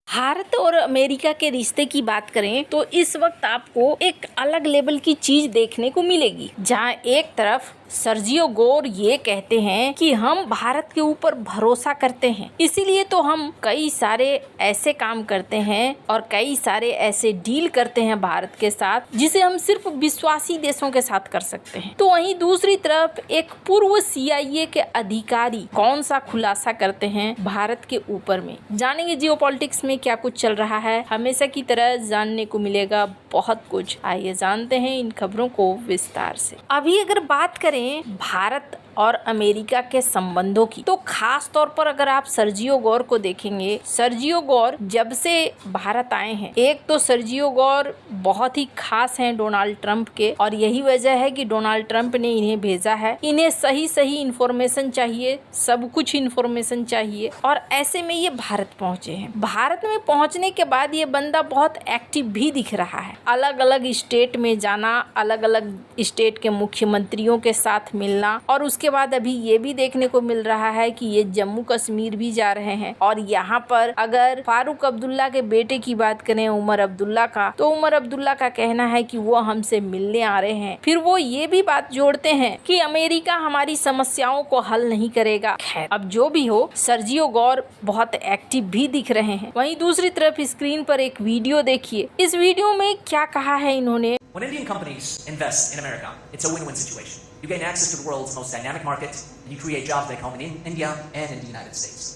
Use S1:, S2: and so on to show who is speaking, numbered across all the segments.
S1: भारत और अमेरिका के रिश्ते की बात करें तो इस वक्त आपको एक अलग लेवल की चीज देखने को मिलेगी, जहां एक तरफ सर्जियो गोर ये कहते हैं कि हम भारत के ऊपर भरोसा करते हैं, इसीलिए तो हम कई सारे ऐसे काम करते हैं और कई सारे ऐसे डील करते हैं भारत के साथ जिसे हम सिर्फ विश्वासी देशों के साथ कर सकते हैं। तो वहीं दूसरी तरफ एक पूर्व CIA के अधिकारी कौन सा खुलासा करते हैं भारत के ऊपर में। जानेंगे जियोपॉलिटिक्स में क्या कुछ चल रहा है, हमेशा की तरह जानने को मिलेगा बहुत कुछ। आइए जानते हैं इन खबरों को विस्तार से। अभी अगर बात करें भारत और अमेरिका के संबंधों की, तो खास तौर पर अगर आप सर्जियो गोर को देखेंगे, सर्जियो गोर जब से भारत आए हैं, एक तो सर्जियो गोर बहुत ही खास हैं डोनाल्ड ट्रंप के, और यही वजह है कि डोनाल्ड ट्रंप ने इन्हें भेजा है। इन्हें सही इंफॉर्मेशन चाहिए, सब कुछ इंफॉर्मेशन चाहिए, और ऐसे में ये भारत पहुंचे हैं। भारत में पहुंचने के बाद ये बंदा बहुत एक्टिव भी दिख रहा है। अलग अलग स्टेट में जाना, अलग अलग स्टेट के मुख्यमंत्रियों के साथ मिलना, और उसके बाद अभी ये भी देखने को मिल रहा है कि ये जम्मू कश्मीर भी जा रहे हैं। और यहाँ पर अगर फारूक अब्दुल्ला के बेटे की बात करें, उमर अब्दुल्ला का, तो उमर अब्दुल्ला का कहना है कि वो हमसे मिलने आ रहे हैं। फिर वो ये भी बात जोड़ते हैं कि अमेरिका हमारी समस्याओं को हल नहीं करेगा। खैर, अब जो भी हो, सर्जियो गोर बहुत एक्टिव भी दिख रहे हैं। वहीं दूसरी तरफ स्क्रीन पर एक वीडियो देखिए। इस वीडियो में क्या कहा है इन्होंने।
S2: When Indian companies invest in America, it's a win-win situation. You gain access to the world's most dynamic market, and you create jobs back home in India and in the United States.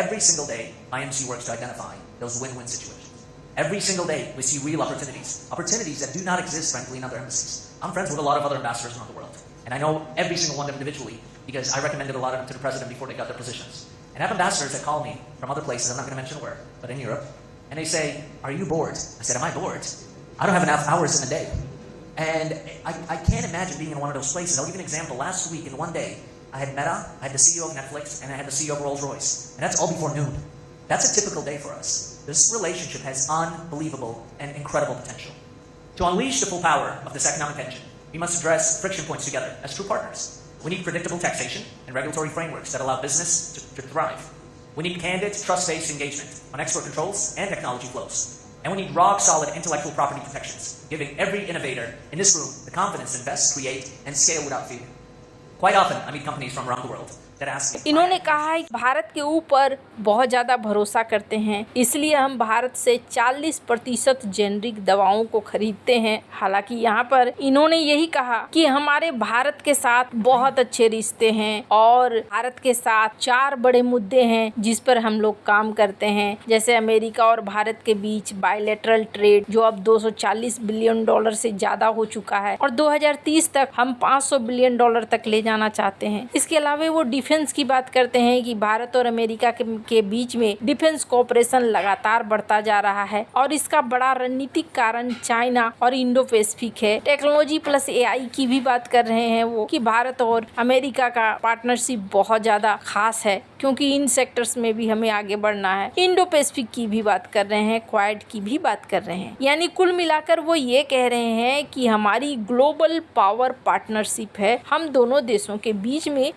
S2: Every single day, IMC works to identify those win-win situations. Every single day, we see real opportunities that do not exist, frankly, in other embassies. I'm friends with a lot of other ambassadors around the world, and I know every single one of them individually because I recommended a lot of them to the president before they got their positions. And I have ambassadors that call me from other places, I'm not going to mention where, but in Europe, and they say, "Are you bored?" I said, "Am I bored? I don't have enough hours in a day." And I can't imagine being in one of those places. I'll give you an example. Last week, in one day, I had Meta, I had the CEO of Netflix, and I had the CEO of Rolls-Royce. And that's all before noon. That's a typical day for us. This relationship has unbelievable and incredible potential. To unleash the full power of this economic engine, we must address friction points together as true partners. We need predictable taxation and regulatory frameworks that allow business to thrive. We need candid, trust-based engagement on export controls and technology flows. And we need rock-solid intellectual property protections, giving every innovator in this room the confidence to invest, create, and scale without fear. Quite often, I meet companies from around the world that ask me,
S1: इन्होंने कहा है कि भारत के ऊपर बहुत ज़्यादा भरोसा करते हैं, इसलिए हम भारत से 40% जेनरिक दवाओं को खरीदते हैं। हालांकि यहाँ पर इन्होंने यही कहा कि हमारे भारत के साथ बहुत अच्छे रिश्ते हैं और भारत के साथ 4 बड़े मुद्दे हैं जिस पर हम लोग काम करते हैं, जैसे अमेरिका और भारत के बीच बायलैटरल ट्रेड जो अब $240 बिलियन से ज़्यादा हो चुका है, और 2030 तक हम $500 बिलियन तक ले जाना चाहते हैं। इसके अलावा वो डिफेंस की बात करते हैं कि भारत और अमेरिका के बीच में डिफेंस कोऑपरेशन लगातार बढ़ता जा रहा है, और इसका बड़ा रणनीतिक कारण चाइना और इंडो पैसिफिक है। टेक्नोलॉजी प्लस AI की भी बात कर रहे हैं वो, कि भारत और अमेरिका का पार्टनरशिप बहुत ज़्यादा खास है क्योंकि इन सेक्टर्स में भी हमें आगे बढ़ना है। इंडो पैसिफिक की भी बात कर रहे हैं, क्वाड की भी बात कर रहे हैं। यानी कुल मिलाकर वो ये कह रहे हैं कि हमारी ग्लोबल पावर पार्टनरशिप है हम दोनों देशों के बीच में,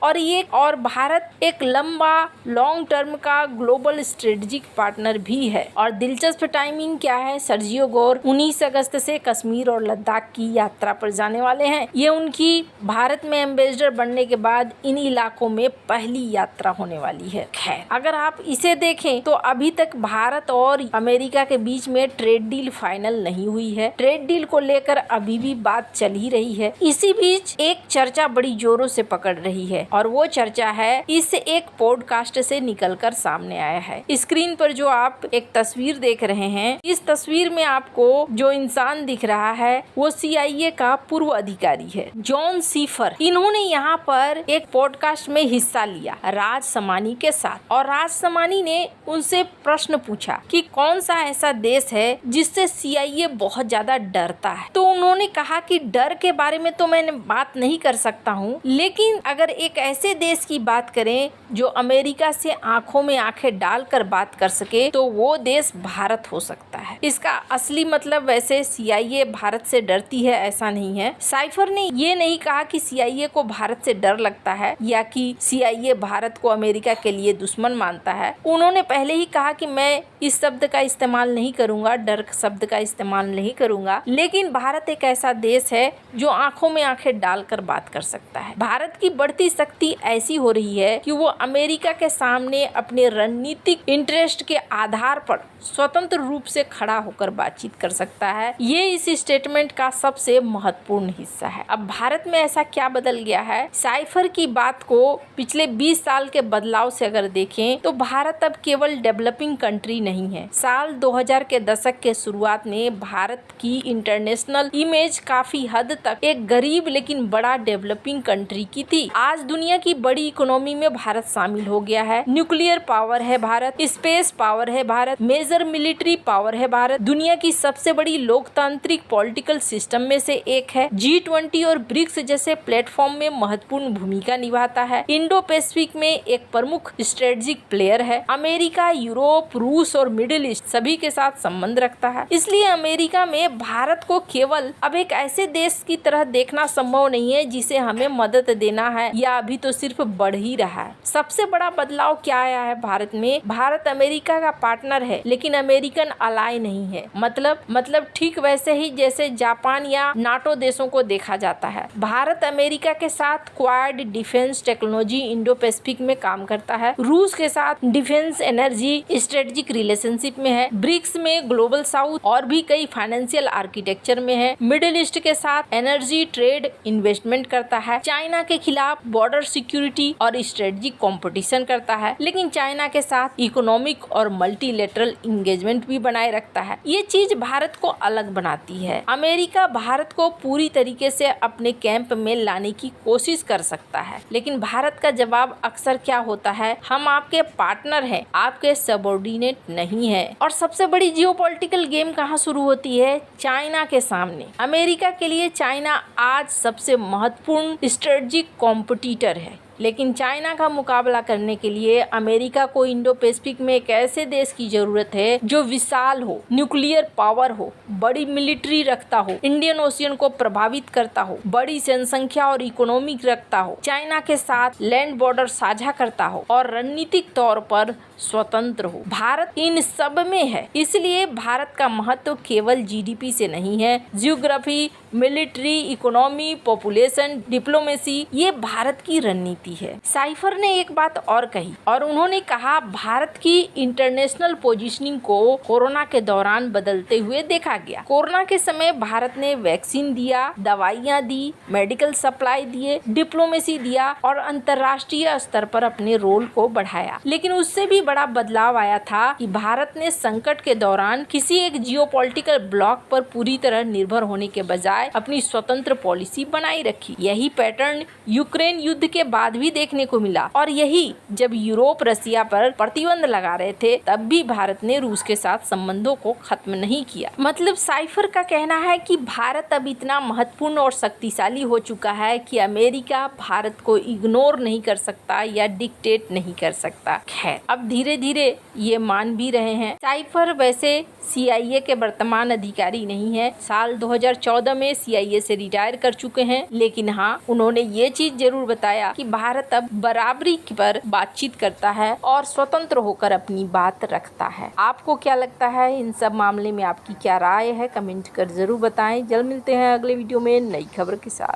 S1: और भारत एक लंबा लॉन्ग टर्म का ग्लोबल स्ट्रेटेजिक पार्टनर भी है। और दिलचस्प टाइमिंग क्या है, सर्जियो गोर 19 अगस्त से कश्मीर और लद्दाख की यात्रा पर जाने वाले हैं। ये उनकी भारत में एम्बेसडर बनने के बाद इन इलाकों में पहली यात्रा होने वाली है। खैर, अगर आप इसे देखें तो अभी तक भारत और अमेरिका के बीच में ट्रेड डील फाइनल नहीं हुई है। ट्रेड डील को लेकर अभी भी बात चल ही रही है। इसी बीच एक चर्चा बड़ी जोरों से पकड़ रही है, और वो चर्चा है इस एक पॉडकास्ट से निकलकर सामने आया है। स्क्रीन पर जो आप एक तस्वीर देख रहे हैं, इस तस्वीर में आपको जो इंसान दिख रहा है वो CIA का पूर्व अधिकारी है, जॉन सीफर। इन्होंने यहाँ पर एक पॉडकास्ट में हिस्सा लिया राज समानी के साथ, और राज समानी ने उनसे प्रश्न पूछा कि कौन सा ऐसा देश है जिससे CIA बहुत ज्यादा डरता है। तो उन्होंने कहा कि डर के बारे में तो मैं बात नहीं कर सकता हूँ, लेकिन अगर एक ऐसे देश की बात करें जो अमेरिका से आंखों में आंखें डालकर बात कर सके तो वो देश भारत हो सकता है। इसका असली मतलब वैसे CIA भारत से डरती है ऐसा नहीं है। साइफर ने ये नहीं कहा कि CIA को भारत से डर लगता है या कि CIA भारत को अमेरिका के लिए दुश्मन मानता है। उन्होंने पहले ही कहा कि मैं इस शब्द का इस्तेमाल नहीं करूंगा, डर शब्द का इस्तेमाल नहीं करूंगा, लेकिन भारत एक ऐसा देश है जो आंखों में आंखें डालकर बात कर सकता है। भारत की बढ़ती शक्ति ऐसी हो रही है कि वो अमेरिका के सामने अपने रणनीतिक इंटरेस्ट के आधार पर स्वतंत्र रूप से खड़ा होकर बातचीत कर सकता है। ये इस स्टेटमेंट का सबसे महत्वपूर्ण हिस्सा है। अब भारत में ऐसा क्या बदल गया है? साइफर की बात को पिछले 20 साल के बदलाव से अगर देखें तो भारत अब केवल डेवलपिंग कंट्री नहीं है। साल 2000 के दशक के शुरुआत ने भारत की इंटरनेशनल इमेज काफी हद तक एक गरीब लेकिन बड़ा डेवलपिंग कंट्री की थी। आज दुनिया की बड़ी इकोनॉमी में भारत शामिल हो गया है। न्यूक्लियर पावर है भारत, स्पेस पावर है भारत, मेजर मिलिट्री पावर है भारत, दुनिया की सबसे बड़ी लोकतांत्रिक पॉलिटिकल सिस्टम में से एक है। G20 और ब्रिक्स जैसे प्लेटफॉर्म में महत्वपूर्ण भूमिका निभाता है। इंडो पैसिफिक में एक प्रमुख स्ट्रेटेजिक प्लेयर है। अमेरिका, यूरोप, रूस और मिडिल ईस्ट सभी के साथ संबंध रखता है। इसलिए अमेरिका में भारत को केवल अब एक ऐसे देश की तरह देखना संभव नहीं है जिसे हमें मदद देना है या अभी तो सिर्फ बढ़ ही रहा है। सबसे बड़ा बदलाव क्या आया है भारत में? भारत अमेरिका का पार्टनर है लेकिन अमेरिकन अलाय नहीं है। मतलब ठीक वैसे ही जैसे जापान या नाटो देशों को देखा जाता है। भारत अमेरिका के साथ quad defence technology Indo Pacific में काम करता है। रूस के साथ डिफेंस एनर्जी स्ट्रेटेजिक रिलेशनशिप में है। ब्रिक्स में ग्लोबल साउथ और भी कई फाइनेंशियल आर्किटेक्चर में है। मिडिल ईस्ट के साथ एनर्जी, ट्रेड, इन्वेस्टमेंट करता है। चाइना के खिलाफ बॉर्डर सिक्योरिटी और स्ट्रेटेजिक कंपटीशन करता है, लेकिन चाइना के साथ इकोनॉमिक और मल्टीलेटरल इंगेजमेंट भी बनाए रखता है। ये चीज भारत को अलग बनाती है। अमेरिका भारत को पूरी तरीके से अपने कैंप में लाने की कोशिश कर सकता है, लेकिन भारत का जवाब अक्सर क्या होता है? हम आपके पार्टनर हैं, आपके सबऑर्डिनेट नहीं है। और सबसे बड़ी जियोपॉलिटिकल गेम कहाँ शुरू होती है? चाइना के सामने। अमेरिका के लिए चाइना आज सबसे महत्वपूर्ण स्ट्रेटेजिक कॉम्पिटिटर है, लेकिन चाइना का मुकाबला करने के लिए अमेरिका को इंडो पैसिफिक में एक ऐसे देश की जरूरत है जो विशाल हो, न्यूक्लियर पावर हो, बड़ी मिलिट्री रखता हो, इंडियन ओशियन को प्रभावित करता हो, बड़ी जनसंख्या और इकोनॉमी रखता हो, चाइना के साथ लैंड बॉर्डर साझा करता हो और रणनीतिक तौर पर स्वतंत्र हो। भारत इन सब में है। इसलिए भारत का महत्व केवल GDP से नहीं है। Geography, military, economy, population, diplomacy, ये भारत की रणनीति है। साइफर ने एक बात और कही और उन्होंने कहा भारत की इंटरनेशनल पोजीशनिंग को कोरोना के दौरान बदलते हुए देखा गया। कोरोना के समय भारत ने वैक्सीन दिया, दवाइयाँ दी, मेडिकल सप्लाई दिए, डिप्लोमेसी दिया और अंतर्राष्ट्रीय स्तर पर अपने रोल को बढ़ाया। लेकिन उससे भी बड़ा बदलाव आया था कि भारत ने संकट के दौरान किसी एक जियोपॉलिटिकल ब्लॉक पर पूरी तरह निर्भर होने के बजाय अपनी स्वतंत्र पॉलिसी बनाई रखी। यही पैटर्न यूक्रेन युद्ध के बाद भी देखने को मिला और यही जब यूरोप रसिया पर प्रतिबंध लगा रहे थे तब भी भारत ने रूस के साथ संबंधों को खत्म नहीं किया। मतलब साइफर का कहना है कि भारत अब इतना महत्वपूर्ण और शक्तिशाली हो चुका है कि अमेरिका भारत को इग्नोर नहीं कर सकता या डिक्टेट नहीं कर सकता। खैर, अब धीरे धीरे ये मान भी रहे हैं। साइफर वैसे CIA के वर्तमान अधिकारी नहीं है। साल 2014 में CIA से रिटायर कर चुके हैं, लेकिन हाँ, उन्होंने ये चीज जरूर बताया कि भारत अब बराबरी पर बातचीत करता है और स्वतंत्र होकर अपनी बात रखता है। आपको क्या लगता है इन सब मामले में? आपकी क्या राय है? कमेंट कर जरूर बताएं। जल्द मिलते हैं अगले वीडियो में नई खबर के साथ।